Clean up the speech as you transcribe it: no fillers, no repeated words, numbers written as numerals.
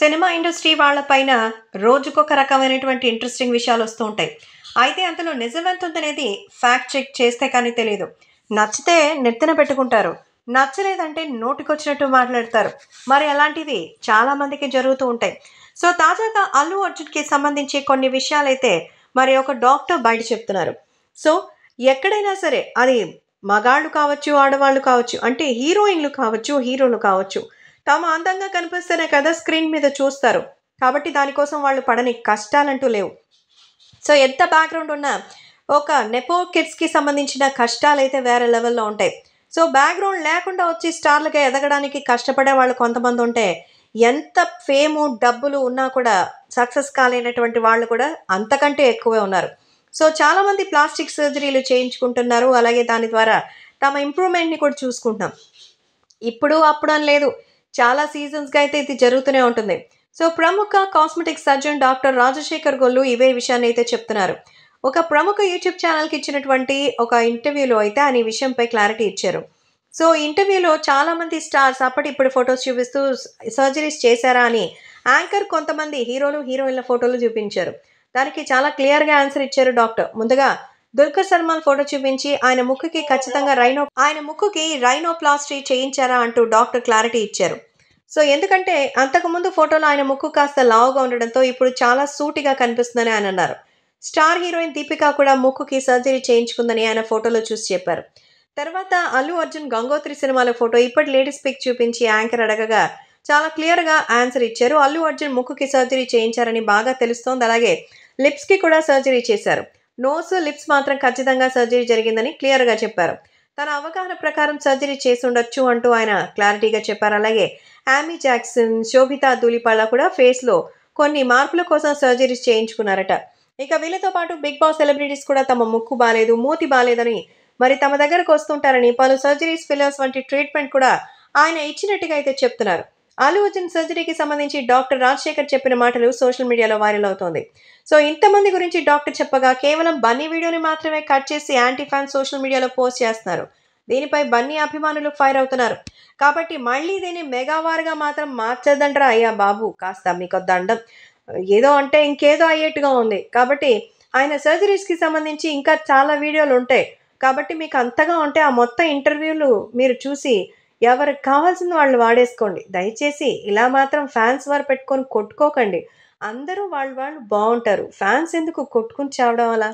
Cinema industry వాళ్ళపైన రోజుకొక రకమైనటువంటి ఇంట్రెస్టింగ్ విషయాలొస్తూ ఉంటాయి. అయితే అందులో నిజమెంతుందనేది ఫ్యాక్ట్ చెక్ చేస్తే కానీ తెలీదు. నచ్చితే నెత్తిన పెట్టుకుంటారు. నచ్చలేదంటే నోటికొచ్చినట్టు మాట్లాడతారు. మరి అలాంటివి చాలా మందికి జరుగుతూ ఉంటాయి. సో, తాజాగా 'అల్లు అర్జున్‌కి' సంబంధించి కొన్ని విషయాలైతే మరి ఒక డాక్టర్ బయట చెప్తున్నారు. సో, ఎక్కడైనా సరే అది మగాళ్ళు కావచ్చు, ఆడవాళ్ళు కావచ్చు, అంటే హీరోయిన్‌లు కావచ్చు, హీరోలు కావచ్చు. తాము అందంగా కనిపిస్తేనే కదా స్క్రీన్ మీద చూస్తారు. కాబట్టి దానికోసం వాళ్ళు పడని కష్టాలంటూ లేవు. సో, ఎంత బ్యాక్‌గ్రౌండ్ ఉన్నా ఒక నెపో కిడ్స్‌కి సంబంధించిన కష్టాలైతే వేరే లెవెల్‌లో ఉంటాయి. సో, బ్యాక్‌గ్రౌండ్ లేకుండా వచ్చి స్టార్‌లుగా ఎదగడానికి కష్టపడే వాళ్ళు కొంతమందుంటే, ఎంత ఫేము, డబ్బులు ఉన్నా కూడా సక్సెస్ కాలేనటువంటి వాళ్ళు కూడా అంతకంటే ఎక్కువే ఉన్నారు. సో, చాలామంది ప్లాస్టిక్ సర్జరీలు చేయించుకుంటున్నారు. అలాగే దాని ద్వారా తమ ఇంప్రూవ్‌మెంట్‌ని కూడా చూసుకుంటున్నాం. ఇప్పుడు, అప్పుడు అని లేదు. చాలా సీజన్స్‌గా అయితే ఇది జరుగుతూనే ఉంటుంది. సో, ప్రముఖ cosmetic surgeon doctor Rajasekhar Gollu ఇవే విషయాన్నైతే చెప్తున్నారు. ఒక ప్రముఖ యూట్యూబ్ ఛానెల్‌కి ఇచ్చినటువంటి ఒక ఇంటర్వ్యూలో అయితే ఆయన ఈ విషయంపై క్లారిటీ ఇచ్చారు. సో, ఈ ఇంటర్వ్యూలో చాలామంది స్టార్స్ అప్పటిప్పుడు ఫోటోస్ చూపిస్తూ సర్జరీస్ చేశారా అని యాంకర్ కొంతమంది హీరోలు, హీరోయిన్‌ల ఫోటోలు చూపించారు. దానికి చాలా క్లియర్‌గా ఆన్సర్ ఇచ్చారు డాక్టర్. ముందుగా 'దుల్కర్ సల్మాన్' ఫోటో చూపించి ఆయన ముక్కుకి రైనోప్లాస్టీ చేయించారా అంటూ డాక్టర్ క్లారిటీ ఇచ్చారు. సో, ఎందుకంటే అంతకుముందు ఫోటోలో ఆయన ముక్కు కాస్త లావుగా ఉండడంతో ఇప్పుడు చాలా సూటిగా కనిపిస్తుందని ఆయన అన్నారు. స్టార్ హీరోయిన్ 'దీపిక' కూడా ముక్కుకి సర్జరీ చేయించుకుందని ఆయన ఫోటోలో చూసి చెప్పారు. తర్వాత 'అల్లు అర్జున్' 'గంగోత్రి' సినిమాలో ఫోటో ఇప్పటి లేటెస్ట్ పిక్ చూపించి యాంకర్ అడగగా చాలా క్లియర్‌గా ఆన్సర్ ఇచ్చారు. 'అల్లు అర్జున్' ముక్కుకి సర్జరీ చేయించారని బాగా తెలుస్తోంది. అలాగే లిప్స్‌కి కూడా సర్జరీ చేశారు. నోస్, లిప్స్ మాత్రం ఖచ్చితంగా సర్జరీ జరిగిందని క్లియర్‌గా చెప్పారు. తన అవగాహన ప్రకారం సర్జరీ చేసుండొచ్చు అంటూ ఆయన క్లారిటీగా చెప్పారు. అలాగే యామీ జాక్సన్, శోభితా ధూళిపాల కూడా ఫేస్‌లో కొన్ని మార్పుల కోసం సర్జరీస్ చేయించుకున్నారట. ఇక వీళ్ళతో పాటు 'బిగ్ బాస్' సెలబ్రిటీస్ కూడా తమ ముక్కు బాలేదు, మూతి బాలేదని మరి తమ దగ్గరకు వస్తుంటారని పలు సర్జరీస్, ఫిల్లర్స్ వంటి ట్రీట్మెంట్ కూడా ఆయన ఇచ్చినట్టుగా అయితే చెప్తున్నారు. అల్లు అర్జున్ సర్జరీకి సంబంధించి డాక్టర్ రాజశేఖర్ చెప్పిన మాటలు సోషల్ మీడియాలో వైరల్ అవుతోంది. సో, ఇంతమంది గురించి డాక్టర్ చెప్పగా కేవలం బన్నీ వీడియోని మాత్రమే కట్ చేసి యాంటీ ఫ్యాన్స్ సోషల్ మీడియాలో పోస్ట్ చేస్తున్నారు. దీనిపై బన్నీ అభిమానులు ఫైర్ అవుతున్నారు. కాబట్టి మళ్ళీ దీన్ని మెగావార్‌గా మాత్రం మార్చేద్దండ్రా అయ్యా బాబు! కాస్త మీకో దండం. ఏదో అంటే ఇంకేదో అయ్యేట్టుగా ఉంది. కాబట్టి ఆయన సర్జరీస్‌కి సంబంధించి ఇంకా చాలా వీడియోలుంటాయి. కాబట్టి మీకు అంతగా ఉంటే ఆ మొత్తం ఇంటర్వ్యూలు మీరు చూసి ఎవరికి కావాల్సింది వాళ్ళు వాడేసుకోండి. దయచేసి ఇలా మాత్రం ఫ్యాన్స్ వార్ పెట్టుకొని కొట్టుకోకండి. అందరూ వాళ్ళు వాళ్ళు బావుంటారు. ఫ్యాన్స్ ఎందుకు కొట్టుకొని చావడం అలా?